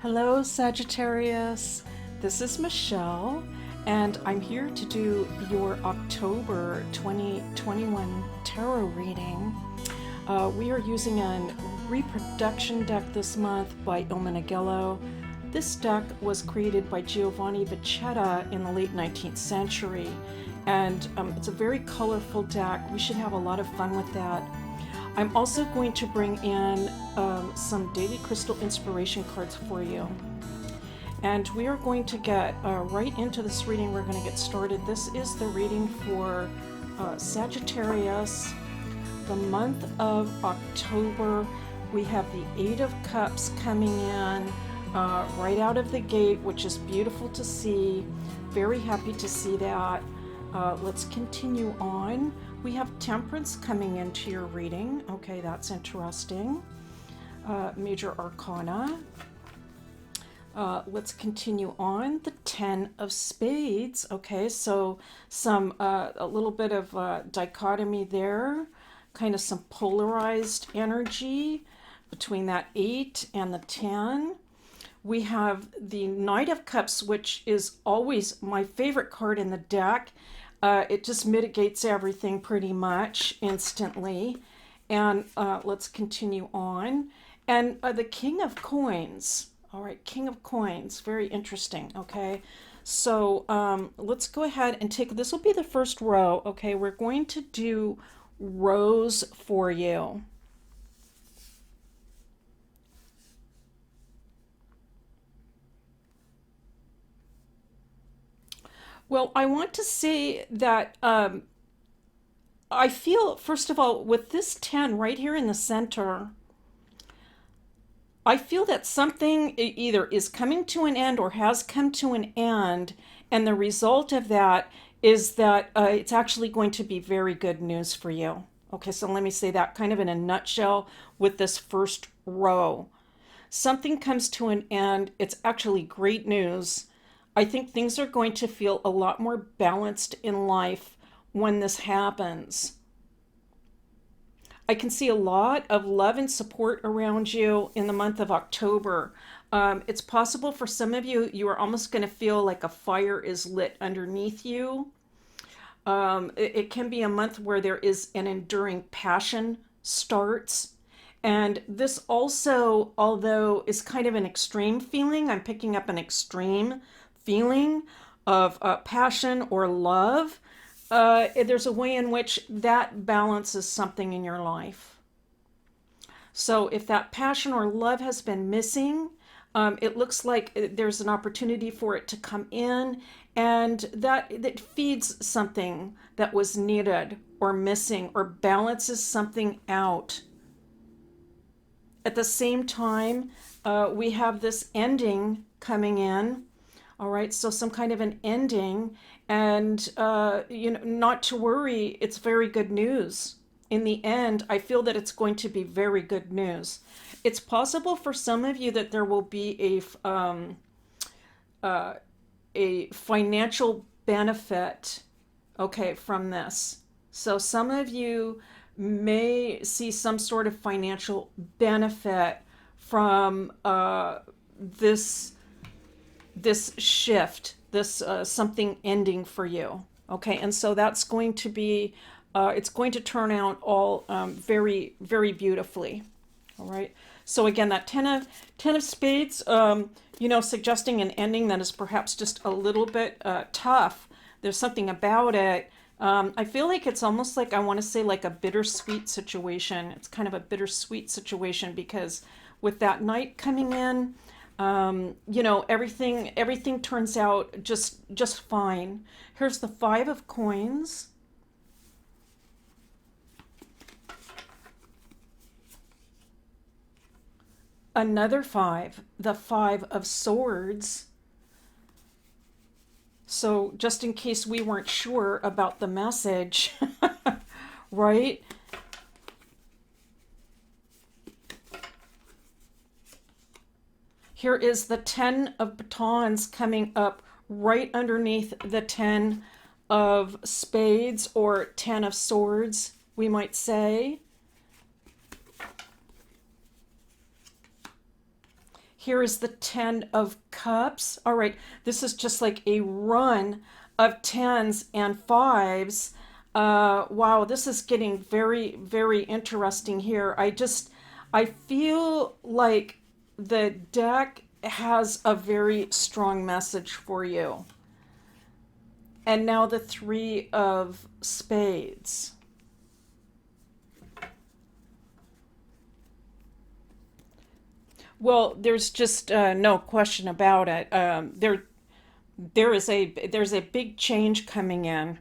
Hello, Sagittarius. This is Michelle, and I'm here to do your October 2021 tarot reading. We are using a reproduction deck this month by Il Meneghello. This deck was created by Giovanni Vecchetta in the late 19th century, and it's a very colorful deck. We should have a lot of fun with that. I'm also going to bring in some daily crystal inspiration cards for you. And we are going to get right into this reading. We're going to get started. This is the reading for Sagittarius, the month of October. We have the Eight of Cups coming in right out of the gate, which is beautiful to see. Very happy to see that. Let's continue on. We have Temperance coming into your reading. Okay, that's interesting. Major Arcana. Let's continue on. The Ten of Spades. Okay, so a little bit of dichotomy there. Kind of some polarized energy between that 8 and the 10. We have the Knight of Cups, which is always my favorite card in the deck. It just mitigates everything pretty much instantly. And let's continue on. And the King of Coins. All right, King of Coins. Very interesting, okay? So let's go ahead and take, this will be the first row, okay? We're going to do rows for you. Well, I want to say that I feel, first of all, with this 10 right here in the center, I feel that something either is coming to an end or has come to an end, and the result of that is that it's actually going to be very good news for you. Okay, so let me say that kind of in a nutshell with this first row. Something comes to an end, it's actually great news. I think things are going to feel a lot more balanced in life when this happens. I can see a lot of love and support around you in the month of October. It's possible for some of you, you are almost going to feel like a fire is lit underneath you. It can be a month where there is an enduring passion starts. And this also, although is kind of an extreme feeling, I'm picking up an extreme feeling of passion or love. There's a way in which that balances something in your life. So if that passion or love has been missing, it looks like there's an opportunity for it to come in, and that feeds something that was needed or missing or balances something out. At the same time, we have this ending coming in. All right, so some kind of an ending, and not to worry, it's very good news. In the end, I feel that it's going to be very good news. It's possible for some of you that there will be a financial benefit, okay, from this. So some of you may see some sort of financial benefit from this shift, this something ending for you. Okay, and so that's going to be, it's going to turn out all very, very beautifully. All right. So again, that ten of Spades, suggesting an ending that is perhaps just a little bit tough. There's something about it. I feel like it's almost like, I want to say like a bittersweet situation. It's kind of a bittersweet situation because with that Knight coming in, everything turns out just fine. Here's the Five of Coins. Another 5, the Five of Swords. So just in case we weren't sure about the message, right? Here is the 10 of Batons coming up right underneath the 10 of Spades, or 10 of Swords, we might say. Here is the 10 of Cups. All right, this is just like a run of tens and fives. Wow, this is getting very, very interesting here. I feel like the deck has a very strong message for you. And now the Three of Spades. Well, there's just no question about it. There's a big change coming in,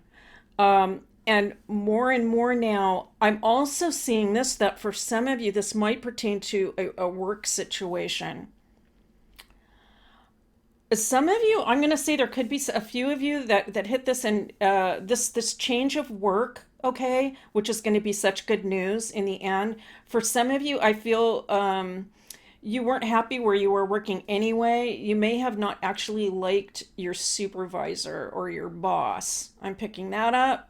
and more now. I'm also seeing this that for some of you, this might pertain to a work situation. Some of you, I'm going to say there could be a few of you that hit this and this change of work, okay, which is going to be such good news in the end. For some of you, I feel you weren't happy where you were working anyway. You may have not actually liked your supervisor or your boss. I'm picking that up.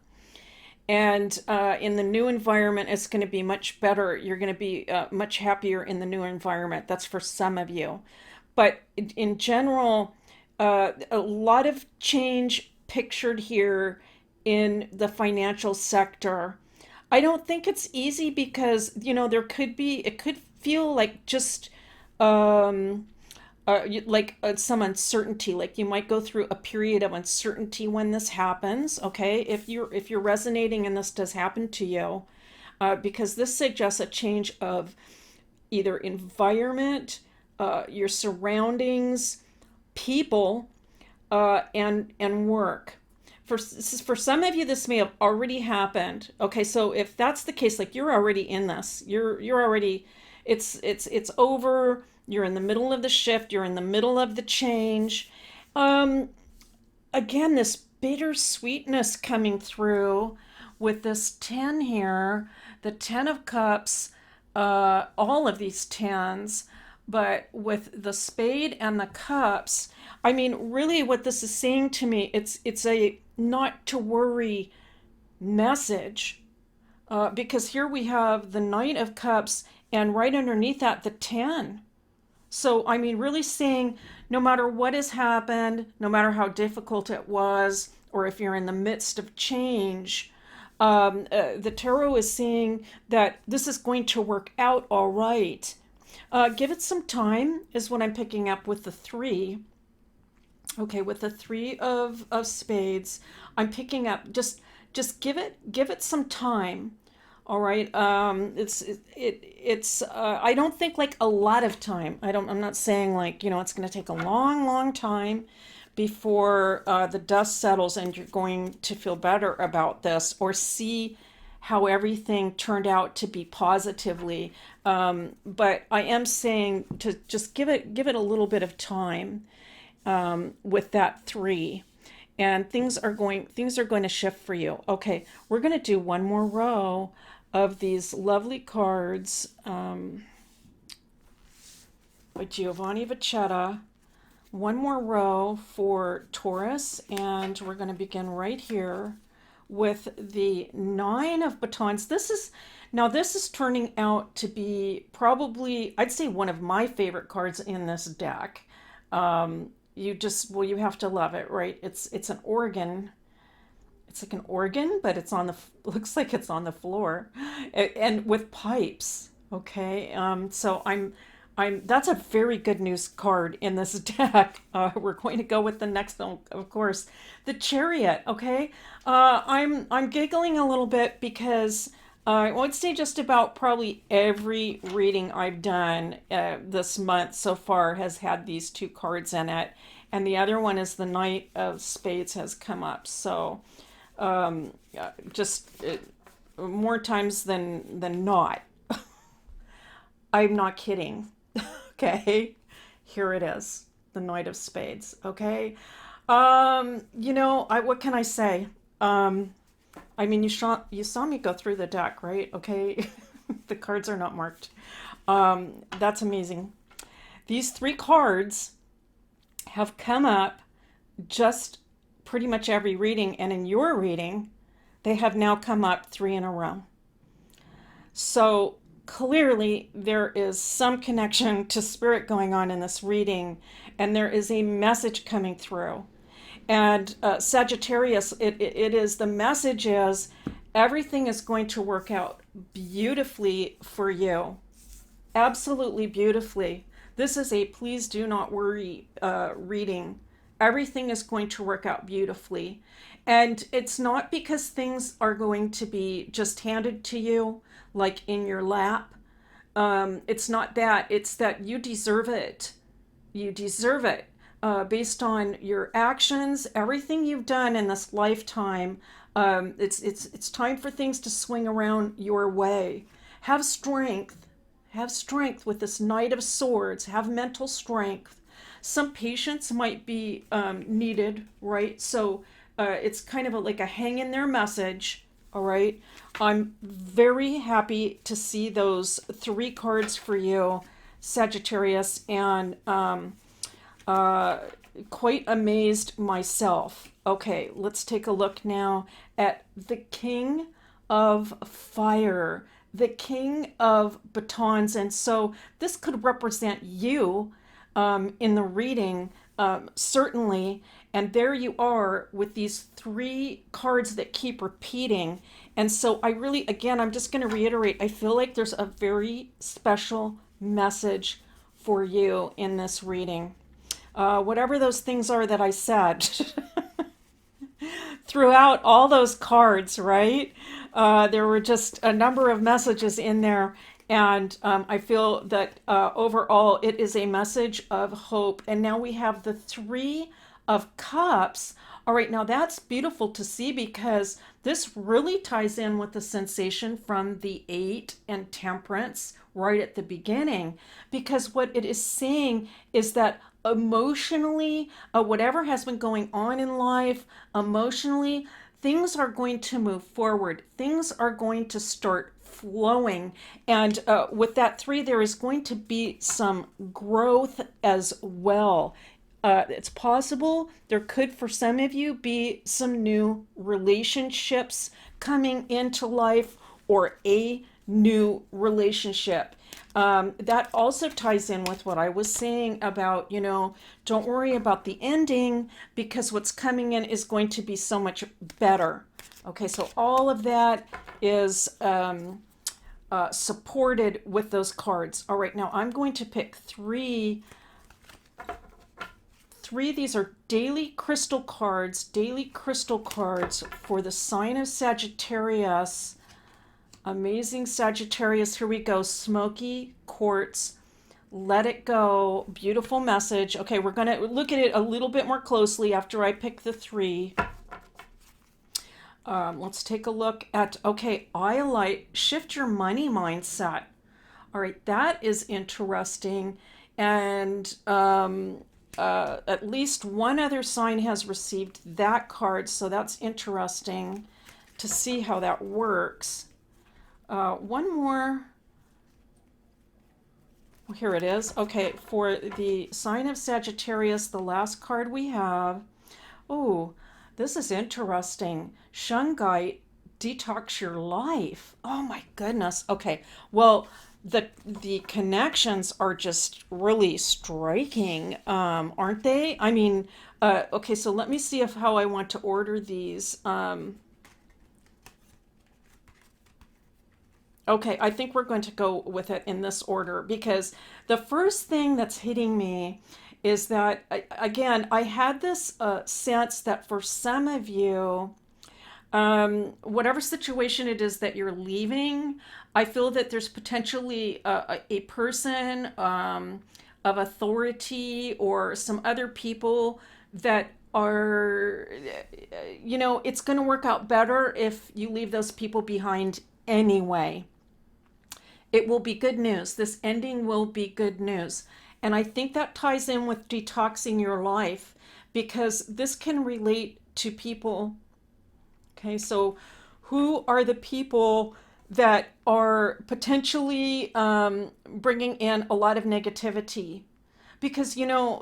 And in the new environment, it's going to be much better. You're going to be much happier in the new environment. That's for some of you. But in general, a lot of change pictured here in the financial sector. I don't think it's easy because, there could be, it could feel like just um, some uncertainty. Like you might go through a period of uncertainty when this happens. Okay, if you're resonating and this does happen to you, because this suggests a change of either environment, your surroundings, people, and work. For some of you, this may have already happened. Okay, so if that's the case, like you're already in this, you're already, it's over. You're in the middle of the shift. You're in the middle of the change. Um, Again, this bittersweetness coming through with this 10 here, the 10 of Cups, all of these tens, but with the spade and the cups, I mean, really what this is saying to me, it's a not to worry message. Because here we have the Knight of Cups and right underneath that, the 10. So, I mean, really saying no matter what has happened, no matter how difficult it was, or if you're in the midst of change, the tarot is saying that this is going to work out all right. Give it some time, is what I'm picking up with the three. Okay, with the three of spades, I'm picking up just give it some time. All right. It's I don't think like a lot of time. I'm not saying like, it's going to take a long, long time before the dust settles and you're going to feel better about this or see how everything turned out to be positively. But I am saying to just give it a little bit of time with that three, and things are going to shift for you. Okay, we're going to do one more row of these lovely cards by Giovanni Vacetta. One more row for Taurus, and we're going to begin right here with the Nine of Batons. This is turning out to be probably, I'd say, one of my favorite cards in this deck. You have to love it, right? It's an organ. It's like an organ, but looks like it's on the floor, and with pipes. Okay, so that's a very good news card in this deck. We're going to go with the next one, of course, the Chariot. Okay, I'm giggling a little bit because I would say just about probably every reading I've done this month so far has had these two cards in it, and the other one is the Knight of Spades has come up. So just more times than not. I'm not kidding. Okay, here it is, the Knight of Spades. Okay, what can I say? I mean, you saw me go through the deck, right? Okay, the cards are not marked. That's amazing. These three cards have come up just pretty much every reading, and in your reading, they have now come up three in a row. So clearly there is some connection to spirit going on in this reading, and there is a message coming through. And Sagittarius, it is the message is everything is going to work out beautifully for you. Absolutely beautifully. This is a please do not worry reading. Everything is going to work out beautifully. And it's not because things are going to be just handed to you, like in your lap. It's not that. It's that you deserve it. You deserve it based on your actions, everything you've done in this lifetime. It's time for things to swing around your way. Have strength. Have strength with this Knight of Swords. Have mental strength. Some patience might be needed, right? So it's kind of like a hang in there message. All right. I'm very happy to see those three cards for you, Sagittarius, and uh, quite amazed myself. Okay, let's take a look now at the King of Fire, the King of Batons. And so this could represent you in the reading, certainly. And there you are with these three cards that keep repeating. And so I really, again, I'm just going to reiterate, I feel like there's a very special message for you in this reading. Whatever those things are that I said throughout all those cards, right? There were just a number of messages in there. And I feel that overall it is a message of hope. And now we have the Three of Cups. All right, now that's beautiful to see because this really ties in with the sensation from the Eight and Temperance right at the beginning. Because what it is saying is that emotionally, whatever has been going on in life, emotionally, things are going to move forward. Things are going to start flowing. And with that three, there is going to be some growth as well. It's possible there could, for some of you, be some new relationships coming into life or a new relationship. That also ties in with what I was saying about, don't worry about the ending because what's coming in is going to be so much better. Okay, so all of that is supported with those cards. All right, now I'm going to pick three. These are daily crystal cards for the sign of Sagittarius. Amazing Sagittarius. Here we go. Smoky quartz. Let it go. Beautiful message. Okay, we're going to look at it a little bit more closely after I pick the three. Let's take a look at, okay, Iolite, shift your money mindset. All right, that is interesting. And at least one other sign has received that card, so that's interesting to see how that works. One more. Here it is. Okay, for the sign of Sagittarius, the last card we have. Oh, this is interesting. Shungite, detox your life. Oh my goodness. Okay, well, the connections are just really striking, aren't they? I mean, okay, so let me see how I want to order these. Okay, I think we're going to go with it in this order because the first thing that's hitting me is that, again, I had this sense that for some of you, whatever situation it is that you're leaving, I feel that there's potentially a person of authority or some other people that are, it's going to work out better if you leave those people behind anyway. It will be good news. This ending will be good news. And I think that ties in with detoxing your life because this can relate to people. Okay, so who are the people that are potentially bringing in a lot of negativity? Because,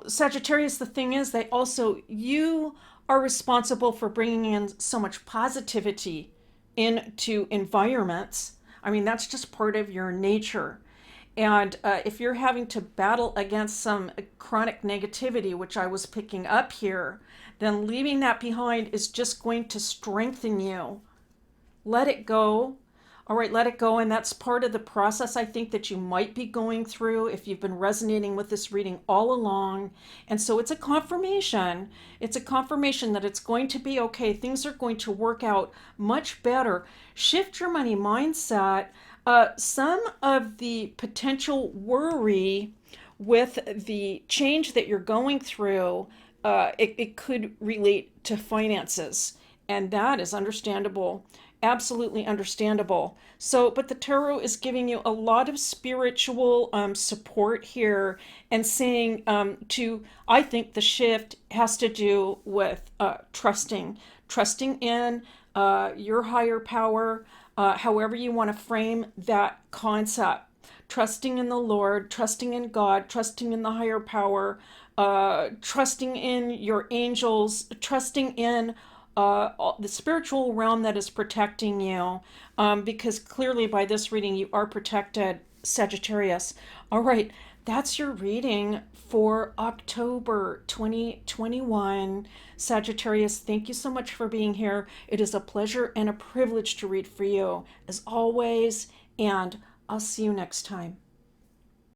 Sagittarius, the thing is that also you are responsible for bringing in so much positivity into environments. I mean, that's just part of your nature. And if you're having to battle against some chronic negativity, which I was picking up here, then leaving that behind is just going to strengthen you. Let it go. All right, let it go. And that's part of the process I think that you might be going through if you've been resonating with this reading all along. And so it's a confirmation. It's a confirmation that it's going to be okay. Things are going to work out much better. Shift your money mindset. Some of the potential worry with the change that you're going through, it could relate to finances. And that is understandable, absolutely understandable. So, but the tarot is giving you a lot of spiritual support here and saying I think the shift has to do with trusting in your higher power, however you want to frame that concept. Trusting in the Lord, trusting in God, trusting in the higher power, trusting in your angels, trusting in the spiritual realm that is protecting you, because clearly by this reading you are protected, Sagittarius. All right, that's your reading for October 2021. Sagittarius, thank you so much for being here. It is a pleasure and a privilege to read for you, as always, and I'll see you next time.